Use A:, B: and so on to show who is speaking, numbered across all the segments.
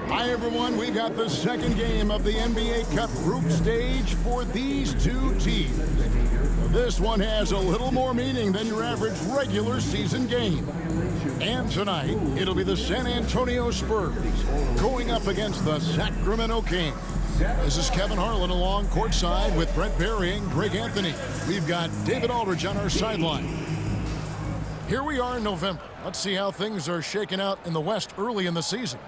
A: Hi, everyone. We got the second game of the NBA Cup group stage for these two teams. This one has a little more meaning than your average regular season game. And tonight, it'll be the San Antonio Spurs going up against the Sacramento Kings. This is Kevin Harlan along courtside with Brett Barry and Greg Anthony. We've got David Aldridge on our sideline. Here we are in November. Let's see how things are shaking out in the West early in the season.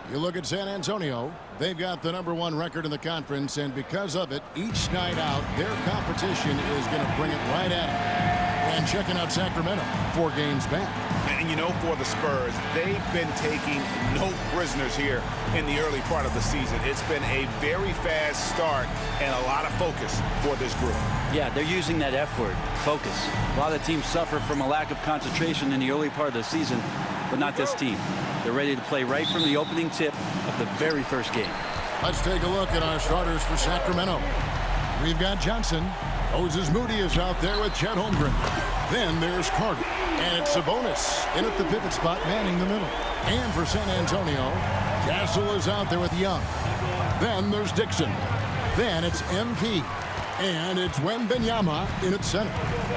A: You look at San Antonio, they've got the #1 record in the conference, and because of it, each night out, their competition is going to bring it right at them. And checking out Sacramento, 4 games back.
B: And you know, for the Spurs, they've been taking no prisoners here in the early part of the season. It's been a very fast start and a lot of focus for this group.
C: Yeah, they're using that F word, focus. A lot of teams suffer from a lack of concentration in the early part of the season, but not this team. They're ready to play right from the opening tip of the very first game.
A: Let's take a look at our starters for Sacramento. We've got Johnson. Moses Moody is out there with Chet Holmgren. Then there's Carter. And it's Sabonis in at the pivot spot, manning the middle. And for San Antonio, Castle is out there with Young. Then there's Dixon. Then it's MP. And it's Wembanyama in at center.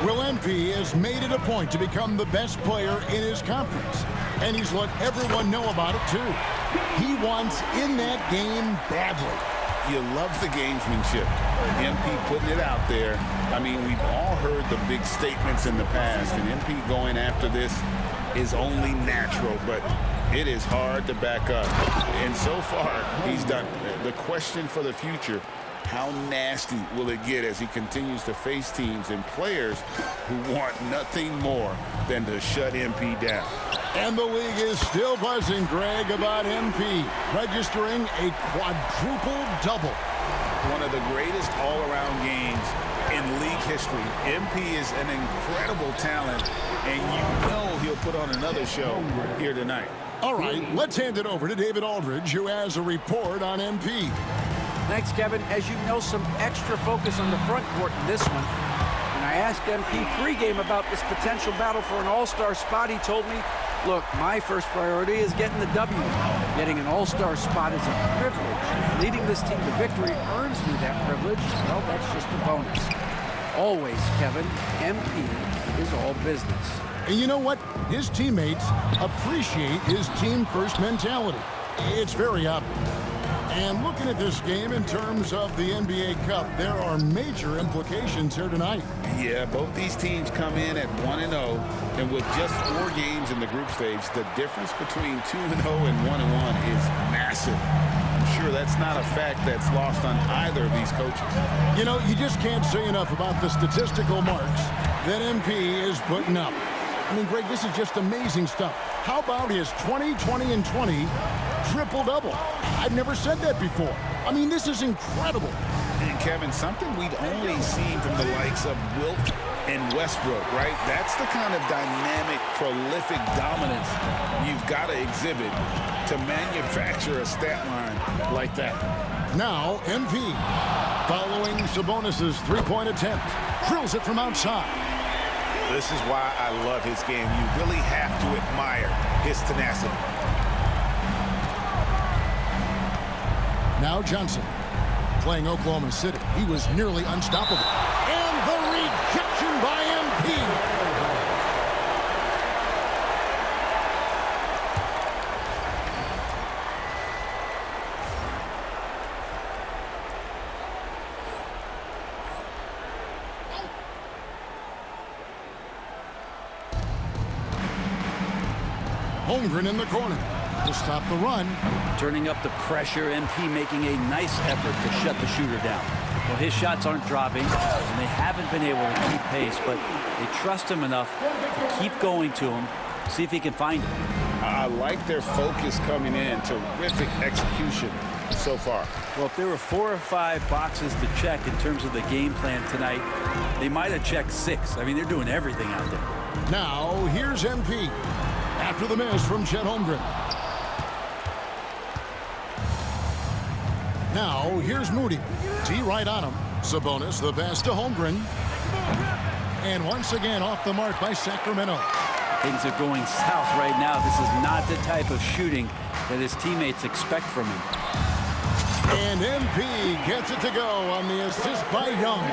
A: Well, MP has made it a point to become the best player in his conference. And he's let everyone know about it, too. He wants in that game badly.
B: You love the gamesmanship. MP putting it out there. I mean, we've all heard the big statements in the past, and MP going after this is only natural, but it is hard to back up. And so far, he's done. The question for the future, how nasty will it get as he continues to face teams and players who want nothing more than to shut MP down?
A: And the league is still buzzing, Greg, about MP, registering a quadruple double.
B: One of the greatest all-around games in league history. MP is an incredible talent, and you know he'll put on another show here tonight.
A: All right, let's hand it over to David Aldridge, who has a report on MP.
D: Thanks, Kevin. As you know, some extra focus on the front court in this one. When I asked MP pregame about this potential battle for an all-star spot, he told me, look, my first priority is getting the W. Getting an all-star spot is a privilege. If leading this team to victory earns me that privilege, well, that's just a bonus. Always, Kevin, MP is all business.
A: And you know what? His teammates appreciate his team-first mentality. It's very obvious. And looking at this game in terms of the NBA Cup, there are major implications here tonight.
B: Yeah, both these teams come in at 1-0, and with just 4 games in the group stage, the difference between 2-0 and 1-1 is massive. I'm sure that's not a fact that's lost on either of these coaches.
A: You know, you just can't say enough about the statistical marks that MP is putting up. I mean, Greg, this is just amazing stuff. How about his 20, 20, and 20 triple-double? I've never said that before. I mean, this is incredible.
B: And, Kevin, something we'd only seen from the likes of Wilt and Westbrook, right? That's the kind of dynamic, prolific dominance you've got to exhibit to manufacture a stat line like that.
A: Now, MP, following Sabonis' three-point attempt, drills it from outside.
B: This is why I love his game. You really have to admire his tenacity.
A: Now Johnson, playing Oklahoma City. He was nearly unstoppable. And the rejection by MP. Holmgren in the corner to stop the run.
C: Turning up the pressure, MP making a nice effort to shut the shooter down. Well, his shots aren't dropping, and they haven't been able to keep pace, but they trust him enough to keep going to him, see if he can find him.
B: I like their focus coming in. Terrific execution so far.
C: Well, if there were 4 or 5 boxes to check in terms of the game plan tonight, they might have checked 6. I mean, they're doing everything out there.
A: Now, here's MP. After the miss from Chet Holmgren. Now, here's Moody. T right on him. Sabonis, the pass to Holmgren. And once again, off the mark by Sacramento.
C: Things are going south right now. This is not the type of shooting that his teammates expect from him.
A: And MP gets it to go on the assist by Young.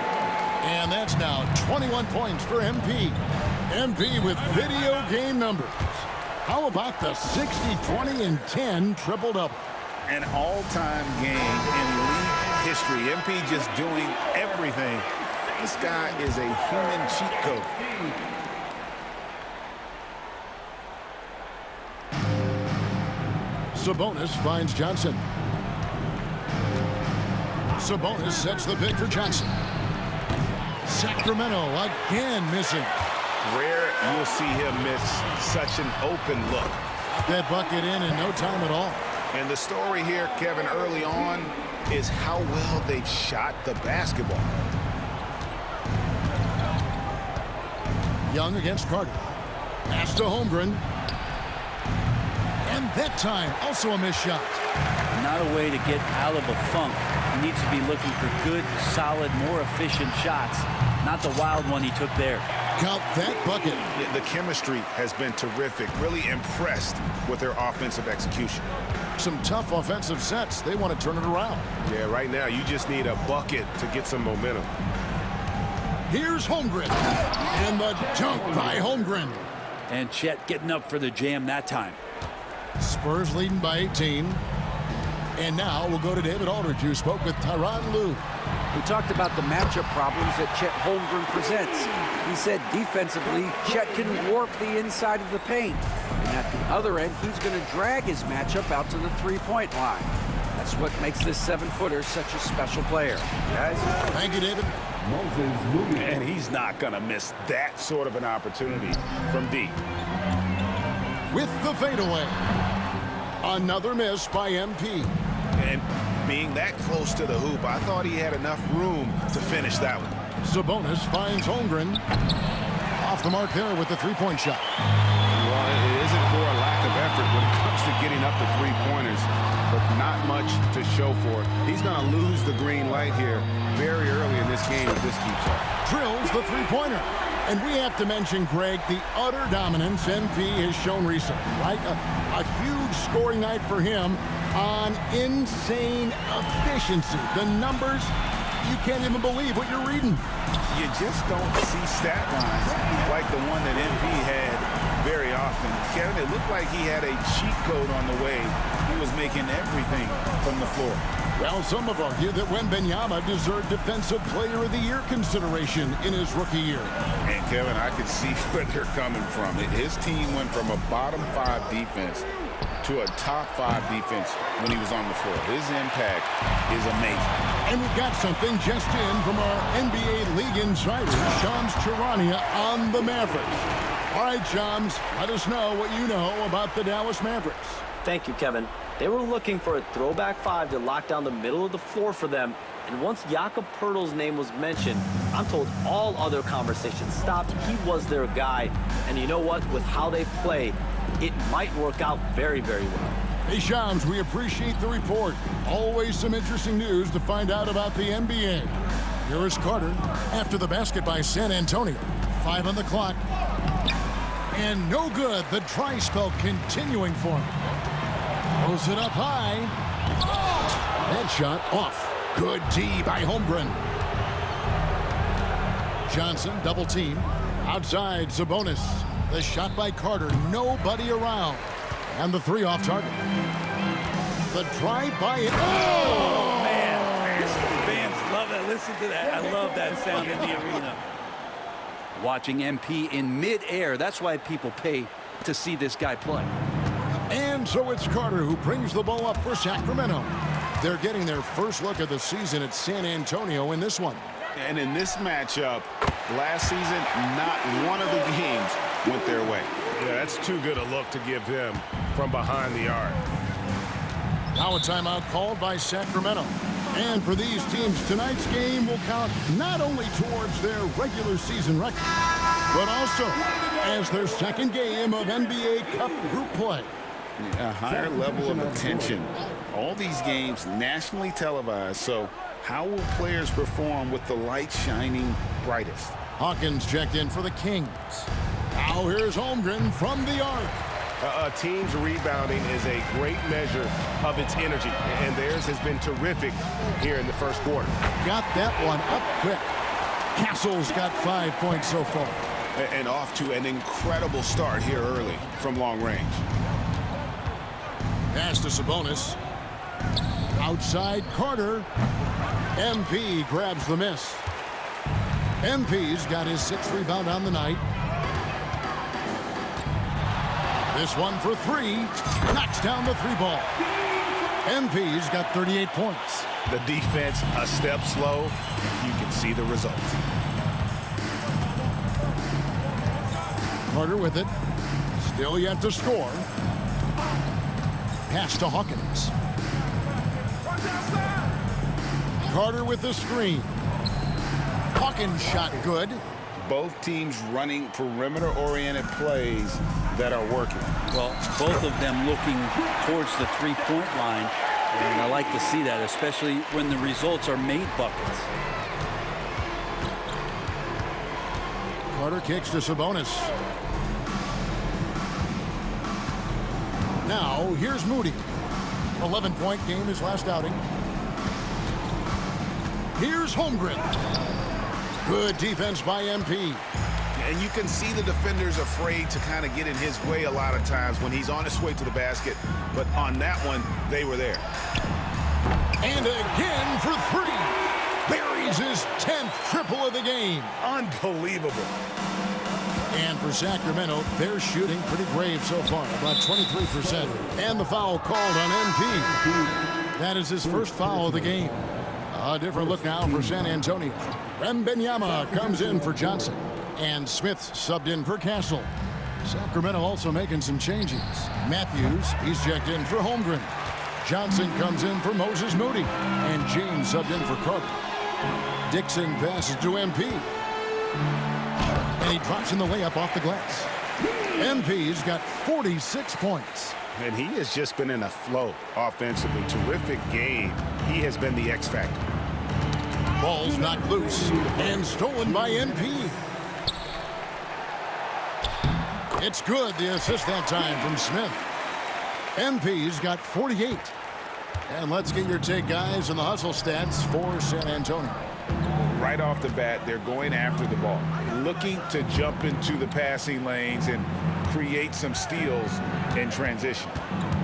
A: And that's now 21 points for MP. MP with video game numbers. How about the 60, 20, and 10 triple-double?
B: An all-time game in league history. MP just doing everything. This guy is a human cheat code.
A: Sabonis finds Johnson. Sabonis sets the pick for Johnson. Sacramento again missing.
B: Rare you'll see him miss such an open look.
A: That bucket in no time at all.
B: And the story here, Kevin, early on is how well they've shot the basketball.
A: Young against Carter. Pass to Holmgren. And that time, also a missed shot.
C: Not a way to get out of a funk. He needs to be looking for good, solid, more efficient shots. Not the wild one he took there.
A: Count that bucket.
B: The chemistry has been terrific. Really impressed with their offensive execution.
A: Some tough offensive sets. They want to turn it around.
E: Yeah, right now you just need a bucket to get some momentum.
A: Here's Holmgren. And the dunk by Holmgren.
C: And Chet getting up for the jam that time.
A: Spurs leading by 18. And now we'll go to David Aldridge, who spoke with Tyronn Lue.
D: We talked about the matchup problems that Chet Holmgren presents. He said defensively, Chet can warp the inside of the paint. And at the other end, he's going to drag his matchup out to the three-point line. That's what makes this 7-footer such a special player. Guys?
A: Thank you, David.
B: And he's not going to miss that sort of an opportunity from deep.
A: With the fadeaway. Another miss by MP.
B: And being that close to the hoop, I thought he had enough room to finish that one.
A: Sabonis finds Holmgren. Off the mark there with the three-point shot.
E: Well, it isn't for a lack of effort when it comes to getting up the three-pointers, but not much to show for it. He's going to lose the green light here very early in this game if this keeps up.
A: Drills the three-pointer. And we have to mention, Greg, the utter dominance MP has shown recently, right? A huge scoring night for him on insane efficiency. The numbers, you can't even believe what you're reading.
B: You just don't see stat lines like the one that MP had very often. Kevin, it looked like he had a cheat code on the way. He was making everything from the floor.
A: Well, some have argued that Wembanyama deserved Defensive Player of the Year consideration in his rookie year.
B: And Kevin, I could see where they're coming from. His team went from a bottom 5 defense to a top 5 defense when he was on the floor. His impact is amazing.
A: And we've got something just in from our NBA League insider, Shams Charania, on the Mavericks. All right, Shams, let us know what you know about the Dallas Mavericks.
F: Thank you, Kevin. They were looking for a throwback 5 to lock down the middle of the floor for them. And once Jakob Poeltl's name was mentioned, I'm told all other conversations stopped. He was their guy. And you know what? With how they play, it might work out very, very well.
A: Hey, Shams, we appreciate the report. Always some interesting news to find out about the NBA. Here is Carter after the basket by San Antonio. 5 on the clock. And no good. The dry spell continuing for him. Throws it up high. That shot off. Good D by Holmgren. Johnson double team. Outside Sabonis. The shot by Carter. Nobody around. And the 3 off target. The drive by it.
C: Oh, man. Fans love that. Listen to that. I love that sound in the arena. Watching MP in midair. That's why people pay to see this guy play.
A: And so it's Carter who brings the ball up for Sacramento. They're getting their first look of the season at San Antonio in this one.
B: And in this matchup, last season, not one of the games went their way.
E: Yeah, that's too good a look to give them from behind the arc.
A: Now a timeout called by Sacramento. And for these teams, tonight's game will count not only towards their regular season record, but also as their second game of NBA Cup group play.
B: A higher level of attention. All these games nationally televised, so how will players perform with the light shining brightest?
A: Hawkins checked in for the Kings. Now here's Holmgren from the arc.
E: A team's rebounding is a great measure of its energy, and theirs has been terrific here in the first quarter.
A: Got that one up quick. Castle's got 5 points so far.
E: And off to an incredible start here early from long range.
A: Pass to Sabonis. Outside Carter. MP grabs the miss. MP's got his 6th rebound on the night. This one for 3. Knocks down the 3 ball. MP's got 38 points.
E: The defense a step slow. You can see the results.
A: Carter with it. Still yet to score. Pass to Hawkins. Carter with the screen. Hawkins shot good.
B: Both teams running perimeter-oriented plays that are working.
C: Well, both of them looking towards the three-point line, and I like to see that, especially when the results are made buckets.
A: Carter kicks to Sabonis. Now, here's Moody. 11-point game his last outing. Here's Holmgren. Good defense by MP.
E: And you can see the defenders afraid to kind of get in his way a lot of times when he's on his way to the basket. But on that one, they were there.
A: And again for 3. Buries his 10th triple of the game.
E: Unbelievable.
A: And for Sacramento, they're shooting pretty brave so far, about 23%. And the foul called on MP. That is his first foul of the game. A different look now for San Antonio. Wembanyama comes in for Johnson. And Smith subbed in for Castle. Sacramento also making some changes. Matthews, he's checked in for Holmgren. Johnson comes in for Moses Moody. And James subbed in for Carter. Dixon passes to MP. And he drops in the layup off the glass. MP's got 46 points.
E: And he has just been in a flow offensively. Terrific game. He has been the X factor.
A: Ball's knocked loose and stolen by MP. It's good, the assist that time from Smith. MP's got 48. And let's get your take, guys, on the hustle stats for San Antonio.
E: Right off the bat, they're going after the ball, looking to jump into the passing lanes and create some steals in transition.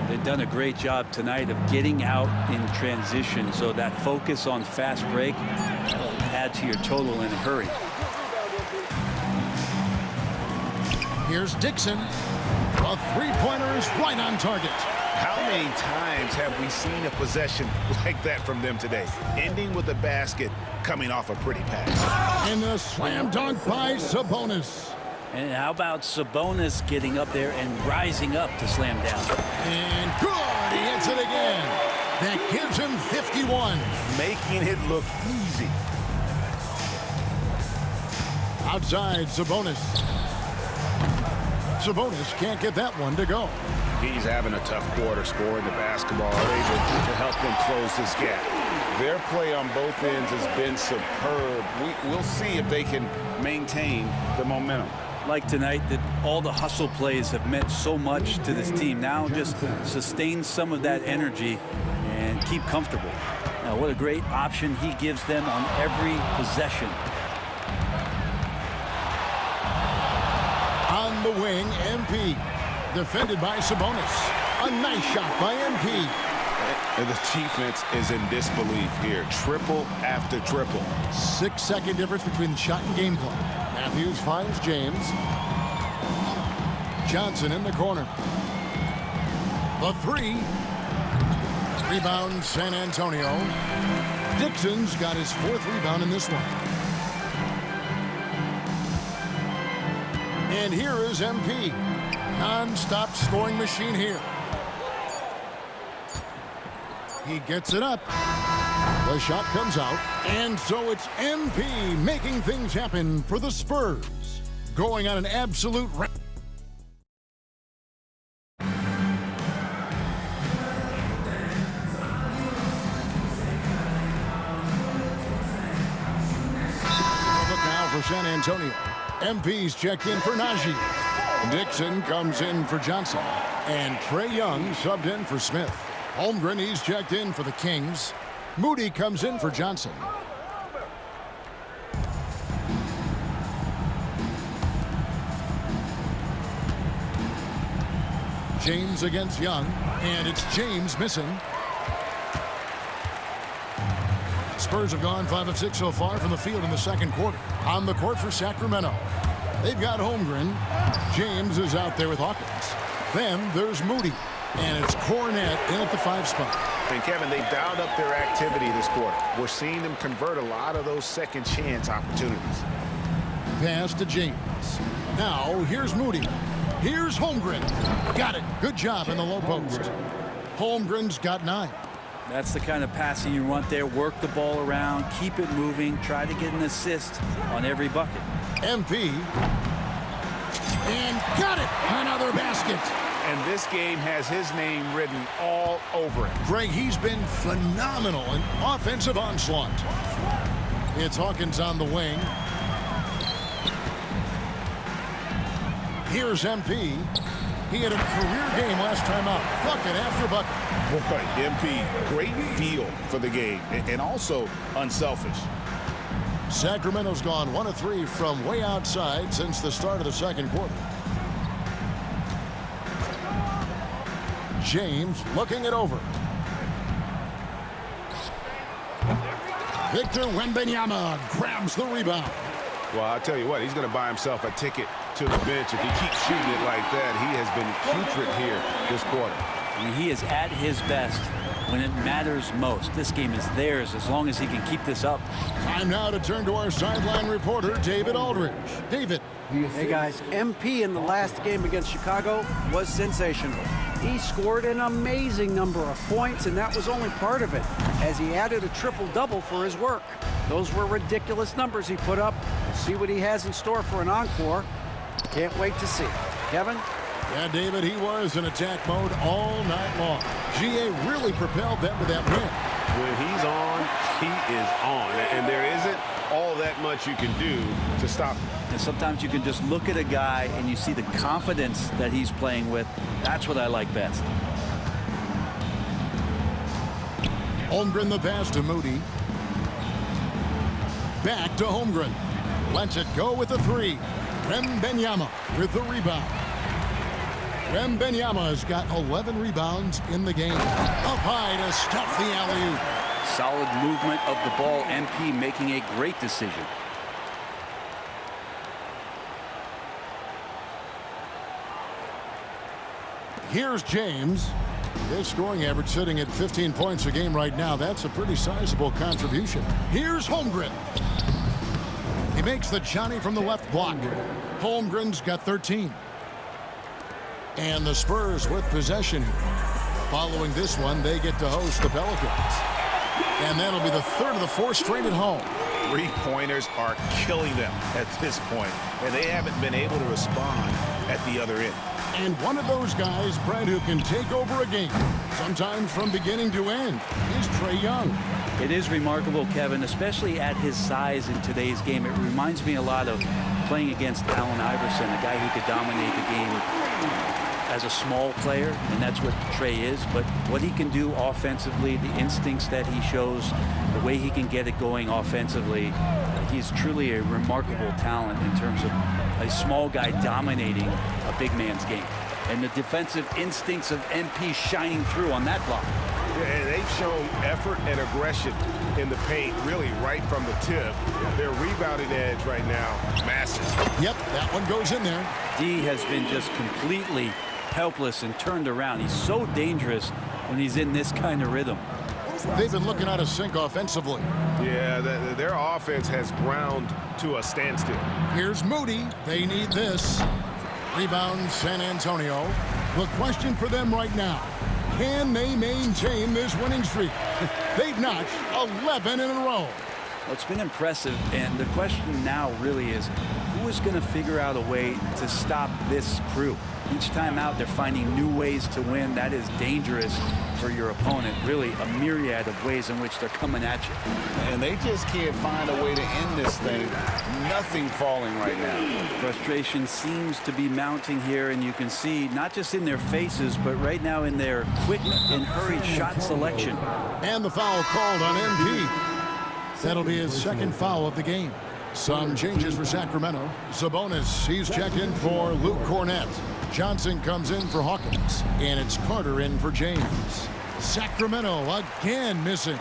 C: They've done a great job tonight of getting out in transition, so that focus on fast break will add to your total in a hurry.
A: Here's Dixon. A three-pointer is right on target.
E: How many times have we seen a possession like that from them today, ending with a basket coming off a pretty pass?
A: And a slam dunk by Sabonis.
C: And how about Sabonis getting up there and rising up to slam down?
A: And good, he hits it again. That gives him 51.
E: Making it look easy.
A: Outside, Sabonis. Sabonis can't get that one to go.
E: He's having a tough quarter, scoring the basketball, able to help them close this gap.
B: Their play on both ends has been superb. We'll see if they can maintain the momentum.
C: Like tonight, that all the hustle plays have meant so much to this team. Now just sustain some of that energy and keep comfortable. Now, what a great option he gives them on every possession.
A: On the wing, MP. Defended by Sabonis. A nice shot by MP.
E: And the defense is in disbelief here. Triple after triple.
A: 6-second difference between the shot and game clock. Matthews finds James. Johnson in the corner. The three. Rebound San Antonio. Dixon's got his 4th rebound in this one. And here is MP. Non-stop scoring machine here. He gets it up. The shot comes out. And so it's MP making things happen for the Spurs. Going on an absolute look now for San Antonio. MP's checked in for Najee. Dixon comes in for Johnson. And Trae Young subbed in for Smith. Holmgren, he's checked in for the Kings. Moody comes in for Johnson. James against Young, and it's James missing. Spurs have gone 5 of 6 so far from the field in the second quarter. On the court for Sacramento, they've got Holmgren. James is out there with Hawkins. Then there's Moody, and it's Cornette in at the 5 spot.
E: And Kevin, they dialed up their activity this quarter. We're seeing them convert a lot of those second chance opportunities.
A: Pass to James. Now here's Moody. Here's Holmgren. Got it. Good job in the low post. Holmgren's got 9.
C: That's the kind of passing you want there. Work the ball around, keep it moving, try to get an assist on every bucket.
A: MP. And got it. Another basket.
E: And this game has his name written all over it.
A: Greg, he's been phenomenal in offensive onslaught. It's Hawkins on the wing. Here's MP. He had a career game last time out. Bucket after bucket.
B: Boy, MP, great feel for the game and also unselfish.
A: Sacramento's gone 1 of 3 from way outside since the start of the second quarter. James looking it over. Victor Wembanyama grabs the rebound.
E: Well, I'll tell you what, he's going to buy himself a ticket to the bench if he keeps shooting it like that. He has been putrid here this quarter.
C: I mean, he is at his best when it matters most. This game is theirs as long as he can keep this up.
A: Time now to turn to our sideline reporter, David Aldridge. David.
D: Hey, guys, MP in the last game against Chicago was sensational. He scored an amazing number of points, and that was only part of it, as he added a triple-double for his work. Those were ridiculous numbers he put up. We'll see what he has in store for an encore. Can't wait to see. Kevin?
A: Yeah, David, he was in attack mode all night long. GA really propelled them to that win.
E: When he's on, he is on. And there isn't all that much you can do to stop him.
C: And sometimes you can just look at a guy and you see the confidence that he's playing with. That's what I like best.
A: Holmgren the pass to Moody. Back to Holmgren. Lets it go with the 3. Wembanyama with the rebound. Wembanyama has got 11 rebounds in the game. Up high to stuff the alley-oop.
C: Solid movement of the ball. MP making a great decision.
A: Here's James. His scoring average sitting at 15 points a game right now. That's a pretty sizable contribution. Here's Holmgren. He makes the Johnny from the left block. Holmgren's got 13. And the Spurs with possession. Following this one, they get to host the Pelicans. And that'll be the 3rd of the 4 straight at home.
B: 3-pointers are killing them at this point, and they haven't been able to respond at the other end.
A: And one of those guys, Brad, who can take over a game, sometimes from beginning to end, is Trae Young.
C: It is remarkable, Kevin, especially at his size in today's game. It reminds me a lot of playing against Allen Iverson, a guy who could dominate the game as a small player, and that's what Trae is. But what he can do offensively, the instincts that he shows, the way he can get it going offensively, he's truly a remarkable talent in terms of a small guy dominating a big man's game. And the defensive instincts of MP shining through on that block.
E: And they've shown effort and aggression in the paint, really right from the tip. Their rebounding edge right now, massive.
A: Yep, that one goes in there.
C: D has been just completely helpless and turned around. He's so dangerous when he's in this kind of rhythm.
A: They've been looking out of sync offensively.
E: Yeah, their offense has ground to a standstill.
A: Here's Moody. They need this. Rebound San Antonio. The question for them right now, can they maintain this winning streak? They've notched 11 in a row.
C: Well, it's been impressive, and the question now really is, who is going to figure out a way to stop this crew? Each time out, they're finding new ways to win. That is dangerous for your opponent. Really, a myriad of ways in which they're coming at you.
B: And they just can't find a way to end this thing. Nothing falling right now.
C: Frustration seems to be mounting here, and you can see not just in their faces, but right now in their quick and hurried shot selection.
A: And the foul called on MP. That'll be his second foul of the game. Some changes for Sacramento. Sabonis, he's checked in for Luke Cornett. Johnson comes in for Hawkins. And it's Carter in for James. Sacramento again missing.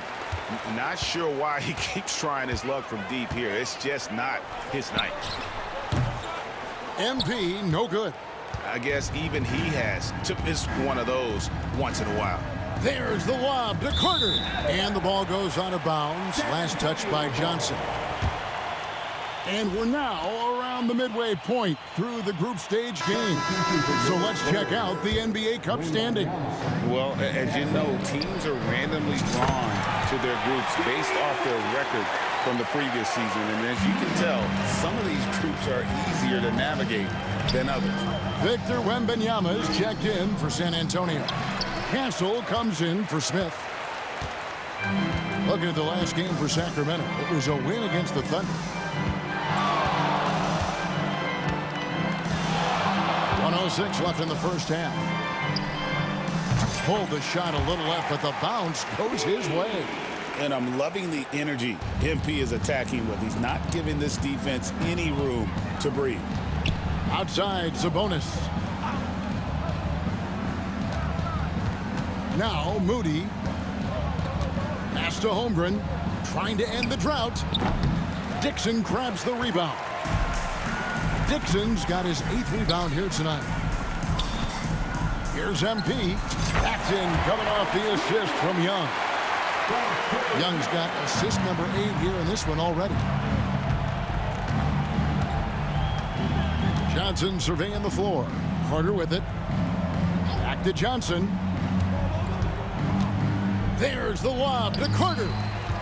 E: Not sure why he keeps trying his luck from deep here. It's just not his night.
A: MP, no good.
E: I guess even he has to miss one of those once in a while.
A: There's the lob to Carter. And the ball goes out of bounds. Last touch by Johnson. And we're now around the midway point through the group stage game. So let's check out the NBA Cup standings.
B: Well, as you know, teams are randomly drawn to their groups based off their record from the previous season. And as you can tell, some of these groups are easier to navigate than others.
A: Victor Wembanyama is checked in for San Antonio. Castle comes in for Smith. Looking at the last game for Sacramento, it was a win against the Thunder. 1:06 left in the first half. Pulled the shot a little left, but the bounce goes his way.
B: And I'm loving the energy MP is attacking with. He's not giving this defense any room to breathe.
A: Outside, Sabonis. Now, Moody. Pass to Holmgren. Trying to end the drought. Dixon grabs the rebound. Dixon's got his 8th rebound here tonight. Here's MP. That's in, coming off the assist from Young. Young's got assist number 8 here in this one already. Johnson surveying the floor. Carter with it. Back to Johnson. There's the lob to Carter.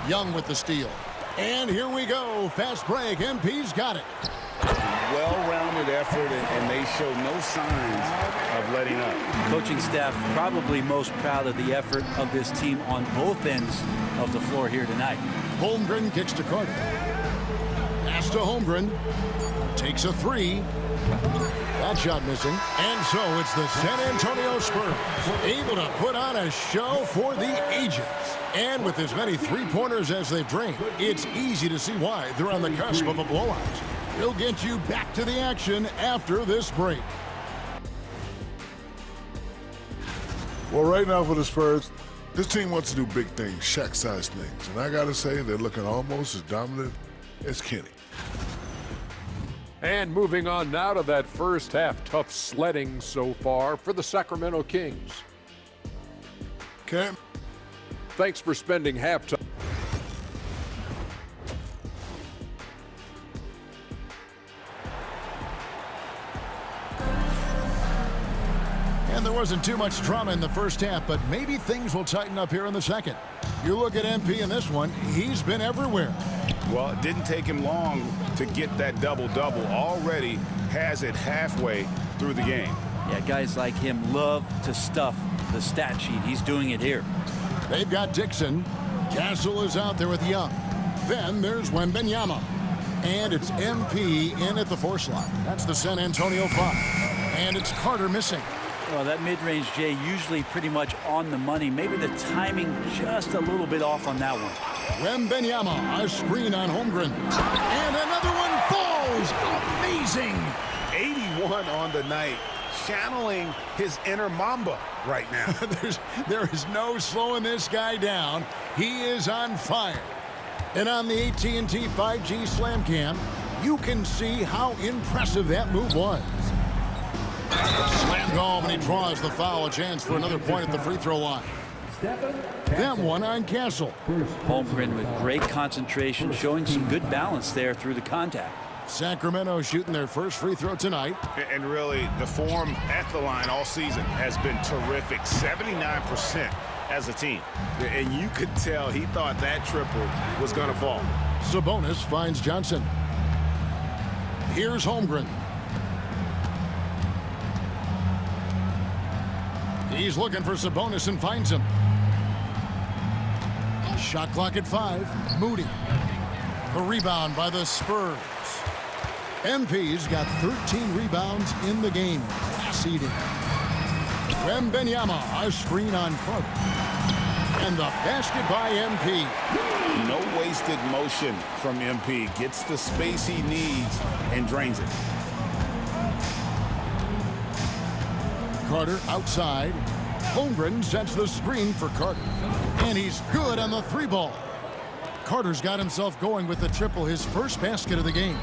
A: Young with the steal. And here we go. Fast break. MP's got it.
B: Well-rounded effort, and they show no signs of letting up.
C: Coaching staff probably most proud of the effort of this team on both ends of the floor here tonight.
A: Holmgren kicks to Carter. Pass to Holmgren. Takes a 3. That shot missing. And so it's the San Antonio Spurs able to put on a show for the ages. And with as many three-pointers as they've drained, it's easy to see why they're on the cusp of a blowout. We'll get you back to the action after this break.
G: Well, right now for the Spurs, this team wants to do big things, Shaq-sized things. And I got to say, they're looking almost as dominant as Kenny.
H: And moving on now to that first half, tough sledding so far for the Sacramento Kings.
G: Cam?
H: Thanks for spending halftime.
A: And there wasn't too much drama in the first half, but maybe things will tighten up here in the second. You look at MP in this one, he's been everywhere.
E: Well, it didn't take him long to get that double-double. Already has it halfway through the game.
C: Yeah, guys like him love to stuff the stat sheet. He's doing it here.
A: They've got Dixon. Castle is out there with Young. Then there's Wembanyama. And it's MP in at the 4 slot. That's the San Antonio 5. And it's Carter missing.
C: Well, that mid-range, Jay, usually pretty much on the money. Maybe the timing just a little bit off on that one.
A: Wembanyama, a screen on Holmgren. And another one falls. Amazing.
E: 81 on the night, channeling his inner Mamba right now.
A: There is no slowing this guy down. He is on fire. And on the AT&T 5G Slam Cam, you can see how impressive that move was. Slammed home, and he draws the foul. A chance for another point at the free throw line. That one on Castle.
C: Holmgren with great concentration, showing some good balance there through the contact.
A: Sacramento shooting their first free throw tonight.
E: And really, the form at the line all season has been terrific. 79% as a team. And you could tell he thought that triple was going to fall.
A: Sabonis finds Johnson. Here's Holmgren. He's looking for Sabonis and finds him. Shot clock at 5. Moody. The rebound by the Spurs. MP's got 13 rebounds in the game. Pass eating. Wembanyama, a screen on Carter. And the basket by MP.
B: No wasted motion from MP. Gets the space he needs and drains it.
A: Carter outside. Holmgren sets the screen for Carter. And he's good on the 3-ball. Carter's got himself going with the triple, his first basket of the game.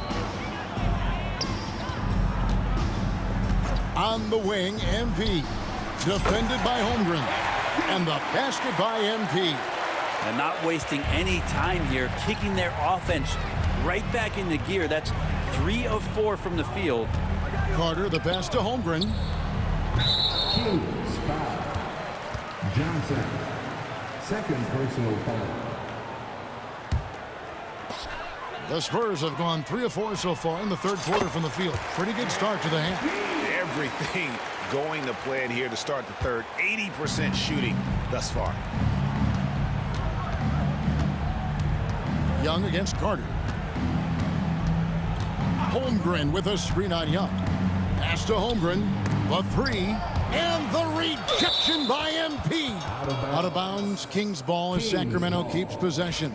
A: On the wing, MP. Defended by Holmgren. And the basket by MP.
C: And not wasting any time here, kicking their offense right back into gear. That's 3 of 4 from the field.
A: Carter, the pass to Holmgren.
I: Kings foul. Johnson, second personal foul.
A: The Spurs have gone 3 of 4 so far in the third quarter from the field. Pretty good start to the half.
E: Everything going to plan here to start the third. 80% shooting thus far.
A: Young against Carter. Holmgren with a screen on Young. Pass to Holmgren. The 3. And the rejection by MP. Out of bounds. Kings ball as Sacramento keeps possession.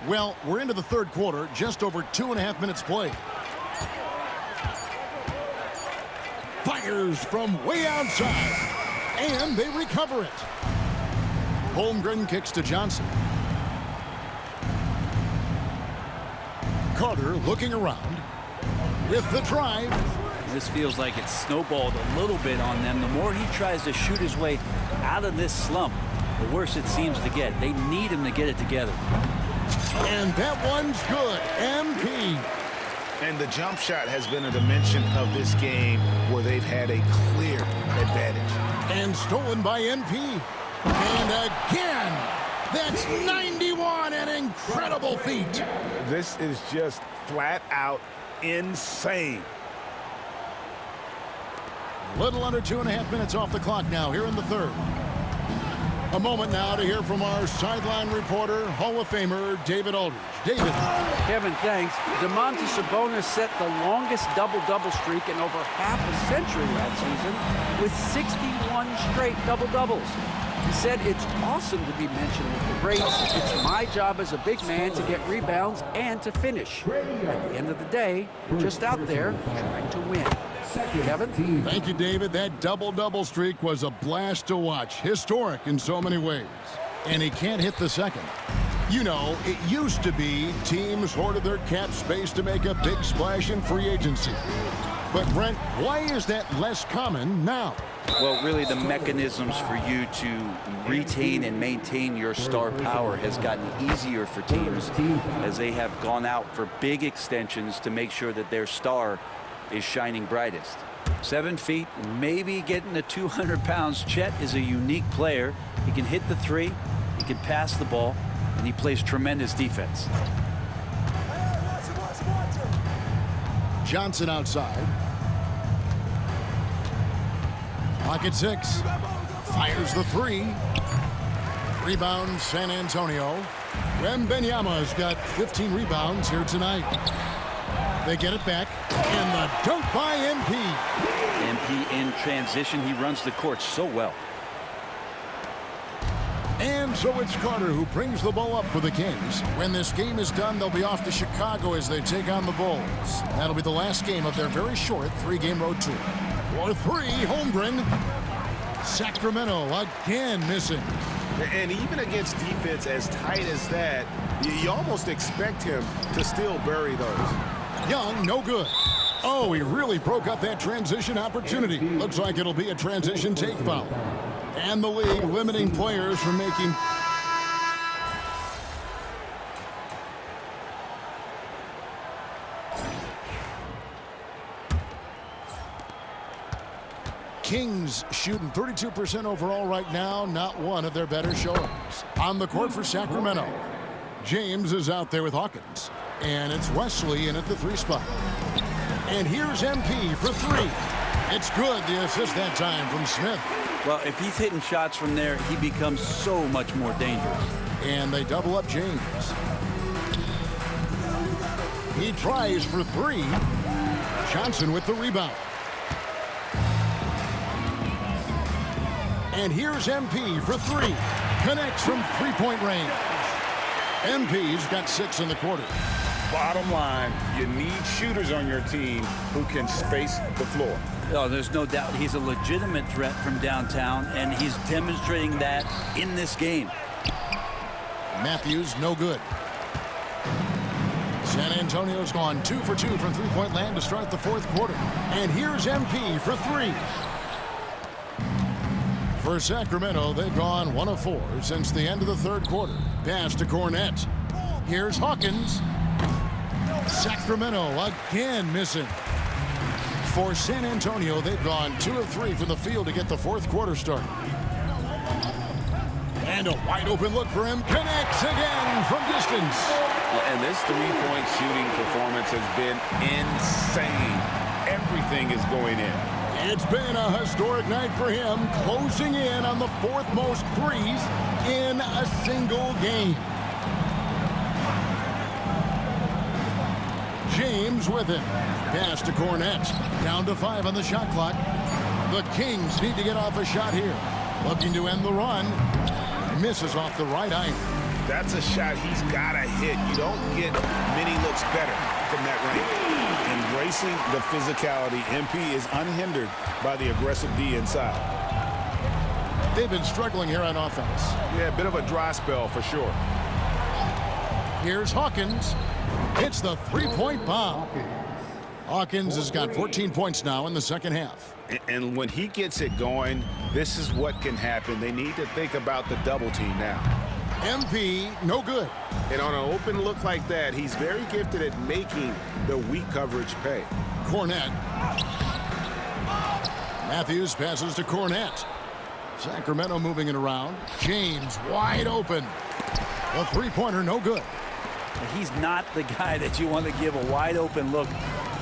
A: Well, we're into the third quarter, just over 2.5 minutes played. Fires from way outside, and they recover it. Holmgren kicks to Johnson. Carter looking around with the drive.
C: This feels like it's snowballed a little bit on them. The more he tries to shoot his way out of this slump, the worse it seems to get. They need him to get it together.
A: And that one's good. MP.
E: And the jump shot has been a dimension of this game where they've had a clear advantage.
A: And stolen by MP. And again, that's 91, an incredible feat.
E: This is just flat out insane.
A: Little under 2.5 minutes off the clock now here in the third. A moment now to hear from our sideline reporter, Hall of Famer David Aldridge. David.
D: Kevin, thanks. Domantas Sabonis set the longest double-double streak in over half a century last season with 61 straight double-doubles. He said it's awesome to be mentioned with the greats. It's my job as a big man to get rebounds and to finish. At the end of the day, we're just out there trying to win. Kevin?
A: Thank you, David. That double-double streak was a blast to watch. Historic in so many ways. And he can't hit the second. You know, it used to be teams hoarded their cap space to make a big splash in free agency. But, Brent, why is that less common now?
C: Well, really, the mechanisms for you to retain and maintain your star power has gotten easier for teams as they have gone out for big extensions to make sure that their star is shining brightest. 7 feet, maybe getting to 200 pounds. Chet is a unique player. He can hit the 3, he can pass the ball, and he plays tremendous defense.
A: Johnson outside. Pocket 6. Fires the 3. Rebound San Antonio. Wembanyama's got 15 rebounds here tonight. They get it back. And the dunk by MP.
C: MP in transition. He runs the court so well.
A: And so it's Carter who brings the ball up for the Kings. When this game is done, they'll be off to Chicago as they take on the Bulls. That'll be the last game of their very short 3-game road tour. For 3, Holmgren. Sacramento again missing.
E: And even against defense as tight as that, you almost expect him to still bury those.
A: Young, no good. Oh, he really broke up that transition opportunity. Looks like it'll be a transition take foul. And the league limiting players from making... Kings shooting 32% overall right now. Not one of their better showings. On the court for Sacramento, James is out there with Hawkins. And it's Wesley in at the 3 spot. And here's MP for 3. It's good. The assist that time from Smith.
C: Well, if he's hitting shots from there, he becomes so much more dangerous.
A: And they double up James. He tries for 3. Johnson with the rebound. And here's MP for 3. Connects from 3-point range. MP's got 6 in the quarter.
B: Bottom line, you need shooters on your team who can space the floor.
C: Oh, there's no doubt he's a legitimate threat from downtown, and he's demonstrating that in this game.
A: Matthews, no good. San Antonio's gone 2 for 2 from 3-point land to start the 4th quarter. And here's MP for 3. For Sacramento, they've gone 1 of 4 since the end of the 3rd quarter. Pass to Cornette. Here's Hawkins. Sacramento again missing. For San Antonio, they've gone 2 of 3 from the field to get the 4th quarter started. And a wide open look for him. Connects again from distance.
B: And this 3-point shooting performance has been insane. Everything is going in.
A: It's been a historic night for him, closing in on the 4th most threes in a single game. James with it. Pass to Cornette. Down to 5 on the shot clock. The Kings need to get off a shot here. Looking to end the run. Misses off the right iron.
E: That's a shot he's got to hit. You don't get many looks better from that range. Embracing the physicality, MP is unhindered by the aggressive D inside.
A: They've been struggling here on offense.
E: Yeah, a bit of a dry spell for sure.
A: Here's Hawkins. Hits the 3-point bomb. Hawkins has got 14 points now in the 2nd half.
E: And when he gets it going, this is what can happen. They need to think about the double team now.
A: MP, no good.
E: And on an open look like that, he's very gifted at making the weak coverage pay.
A: Cornette. Matthews passes to Cornette. Sacramento moving it around. James wide open. The 3-pointer, no good.
C: He's not the guy that you want to give a wide open look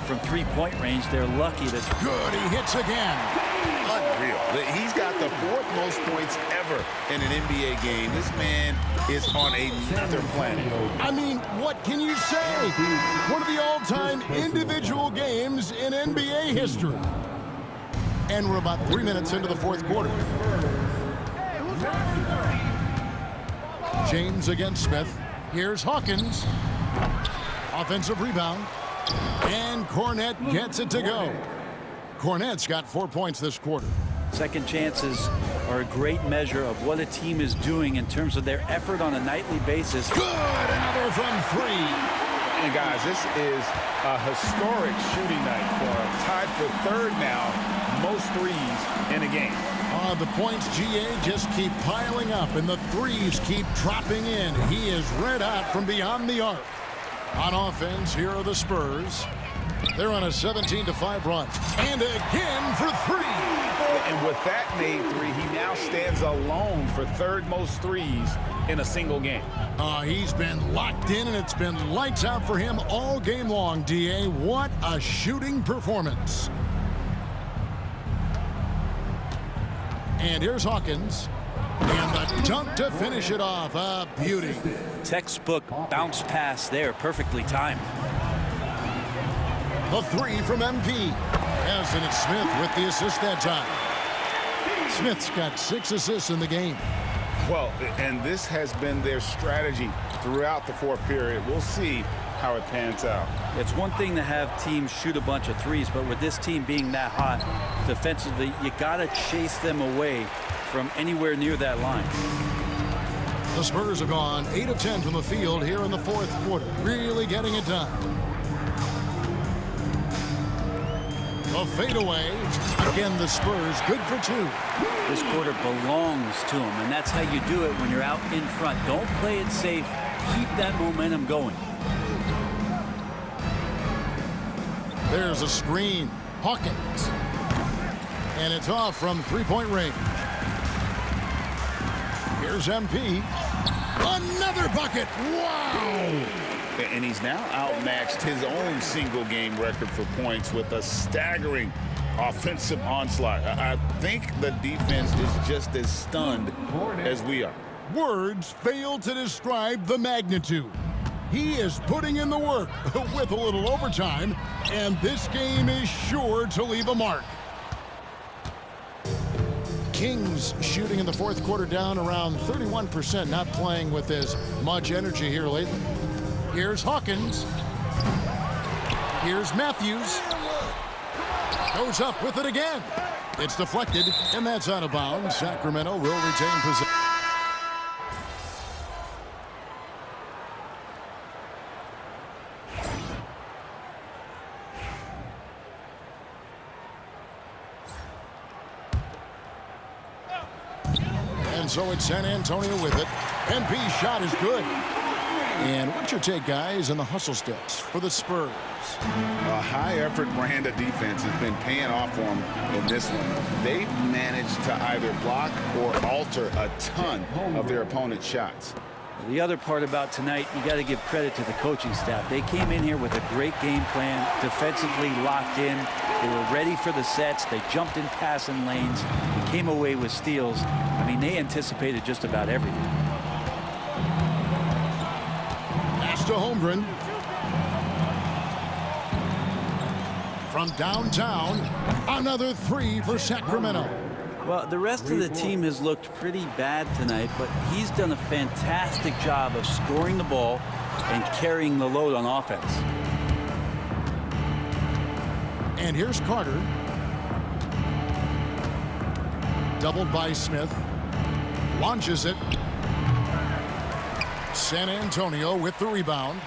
C: from 3-point range. They're lucky that...
A: Good, he hits again.
B: Unreal. He's got the 4th most points ever in an NBA game. This man is on another planet.
A: I mean, what can you say? One of the all-time individual games in NBA history. And we're about 3 minutes into the 4th quarter. James against Smith. Here's Hawkins. Offensive rebound. And Cornette gets it to go. Cornette's got 4 points this quarter.
C: Second chances are a great measure of what a team is doing in terms of their effort on a nightly basis.
A: Good, another from 3.
E: And guys, this is a historic shooting night for him. Tied for 3rd now, most threes in a game.
A: The points, GA, just keep piling up, and the threes keep dropping in. He is red hot from beyond the arc. On offense, here are the Spurs. They're on a 17-5 run. And again for 3.
E: And with that made 3, he now stands alone for 3rd most threes in a single game.
A: He's been locked in, and it's been lights out for him all game long, DA. What a shooting performance. And here's Hawkins. And the dunk to finish it off. A beauty.
C: Textbook bounce pass there, perfectly timed.
A: The 3 from MP. Yes, and it's Smith with the assist that time. Smith's got 6 assists in the game.
E: Well, and this has been their strategy throughout the 4th period. We'll see how it pans out.
C: It's one thing to have teams shoot a bunch of threes, but with this team being that hot defensively, you got to chase them away from anywhere near that line.
A: The Spurs have gone 8 of 10 from the field here in the 4th quarter. Really getting it done. A fadeaway. Again, the Spurs good for 2.
C: This quarter belongs to them, and that's how you do it when you're out in front. Don't play it safe. Keep that momentum going.
A: There's a screen. Hawkins. And it's off from three-point range. Here's MP. Another bucket. Wow.
B: And he's now outmatched his own single-game record for points with a staggering offensive onslaught. I think the defense is just as stunned as we are.
A: Words fail to describe the magnitude. He is putting in the work with a little overtime, and this game is sure to leave a mark. Kings shooting in the fourth quarter down around 31%, not playing with as much energy here lately. Here's Hawkins. Here's Matthews. Goes up with it again. It's deflected, and that's out of bounds. Sacramento will retain possession. And so it's San Antonio with it. MP's shot is good. And what's your take, guys, on the hustle steps for the Spurs?
B: A high-effort brand of defense has been paying off for them in this one. They've managed to either block or alter a ton of their opponent's shots.
C: The other part about tonight, you got to give credit to the coaching staff. They came in here with a great game plan, defensively locked in. They were ready for the sets. They jumped in passing lanes. They came away with steals. I mean, they anticipated just about everything.
A: To Holmgren. From downtown, another three for Sacramento.
C: Well, the rest of the team has looked pretty bad tonight, but he's done a fantastic job of scoring the ball and carrying the load on offense.
A: And here's Carter. Doubled by Smith. Launches it. San Antonio with the rebound.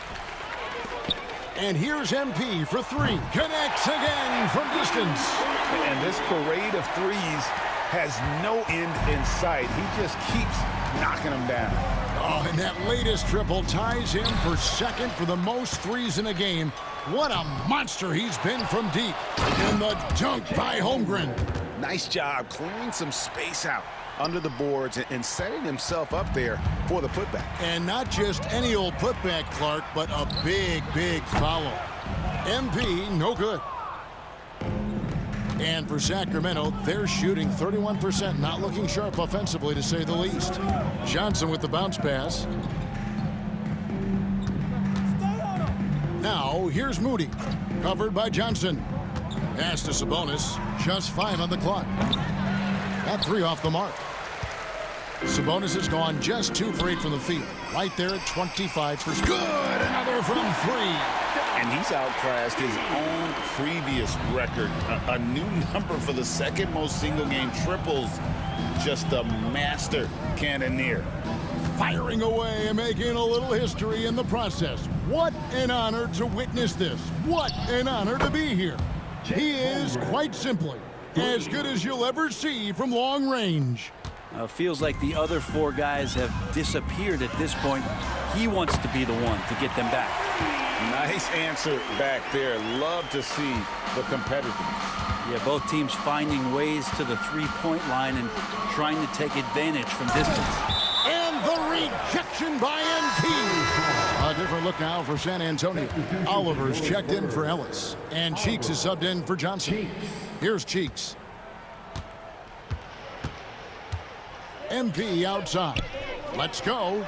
A: And here's MP for three. Connects again from distance.
B: And this parade of threes has no end in sight. He just keeps knocking them down.
A: Oh, and that latest triple ties him for second for the most threes in a game. What a monster he's been from deep. And the dunk by Holmgren.
E: Nice job clearing some space out under the boards and setting himself up there for the putback.
A: And not just any old putback, Clark, but a big, big follow. MP, no good. And for Sacramento, they're shooting 31%, not looking sharp offensively, to say the least. Johnson with the bounce pass. Now, here's Moody, covered by Johnson. Pass to Sabonis, just 5 on the clock. That 3 off the mark. Sabonis has gone just 2 for 8 from the field. Right there at 25%. Good! Another from 3.
B: And he's outclassed his own previous record. A new number for the second most single-game triples. Just a master cannoneer.
A: Firing away and making a little history in the process. What an honor to witness this. What an honor to be here. He is, quite simply, as good as you'll ever see from long range.
C: Feels like the other 4 guys have disappeared at this point. He wants to be the one to get them back.
B: Nice answer back there. Love to see the competitiveness.
C: Yeah, both teams finding ways to the three-point line and trying to take advantage from distance.
A: And the rejection by MP. A different look now for San Antonio. Oliver's checked in for Ellis. And Cheeks is subbed in for Johnson. Here's Cheeks. MP outside. Let's go.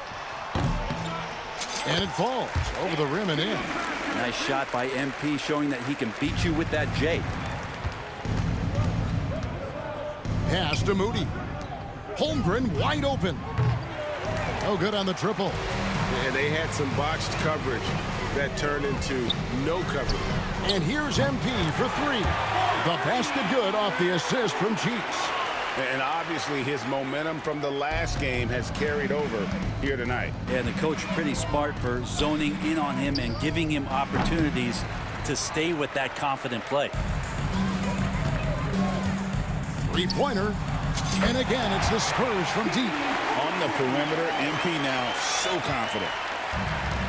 A: And it falls over the rim and in.
C: Nice shot by MP, showing that he can beat you with that J.
A: Pass to Moody. Holmgren wide open. No good on the triple.
E: And they had some botched coverage that turned into no coverage.
A: And here's MP for 3. The basket good off the assist from Cheeks.
E: And obviously his momentum from the last game has carried over here tonight.
C: Yeah, and the coach pretty smart for zoning in on him and giving him opportunities to stay with that confident play.
A: Three-pointer. And again, it's the Spurs from deep.
B: On the perimeter, MP now so confident.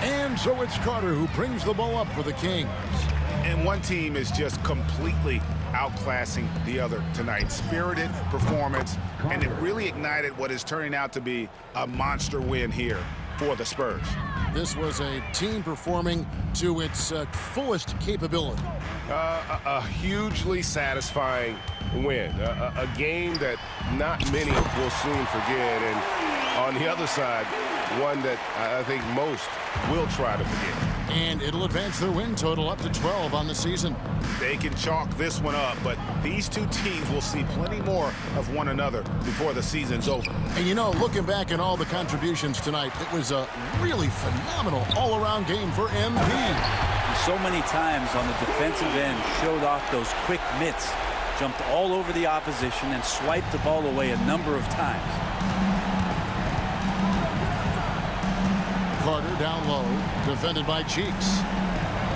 A: And so it's Carter who brings the ball up for the Kings.
E: And one team is just completely outclassing the other tonight. Spirited performance, and it really ignited what is turning out to be a monster win here for the Spurs.
A: This was a team performing to its fullest capability.
E: A hugely satisfying win. A game that not many will soon forget, and on the other side, one that I think most will try to forget.
A: And it'll advance their win total up to 12 on the season.
E: They can chalk this one up, but these two teams will see plenty more of one another before the season's over.
A: And you know, looking back at all the contributions tonight, it was a really phenomenal all-around game for MP.
C: So many times on the defensive end, showed off those quick mitts, jumped all over the opposition and swiped the ball away a number of times.
A: Carter down low, defended by Cheeks.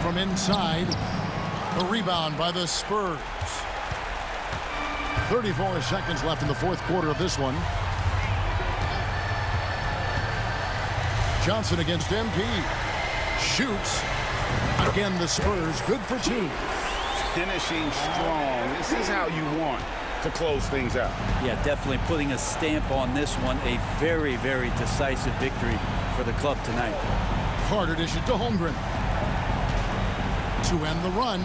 A: From inside, a rebound by the Spurs. 34 seconds left in the fourth quarter of this one. Johnson against MP. Shoots. Again, the Spurs good for two.
E: Finishing strong. This is how you want to close things out.
C: Yeah, definitely putting a stamp on this one. A very, very decisive victory for the club tonight.
A: Carter dishes to Holmgren. To end the run,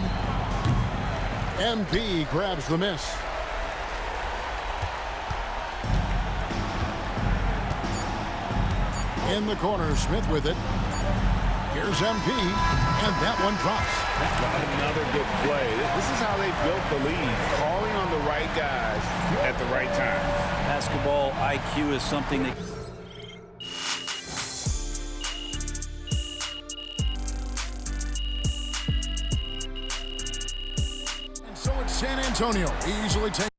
A: MP grabs the miss. In the corner, Smith with it. Here's MP, and that one drops.
E: Another good play. This is how they built the lead, calling on the right guys at the right time.
C: Basketball IQ is something that...
A: And so it's San Antonio easily takes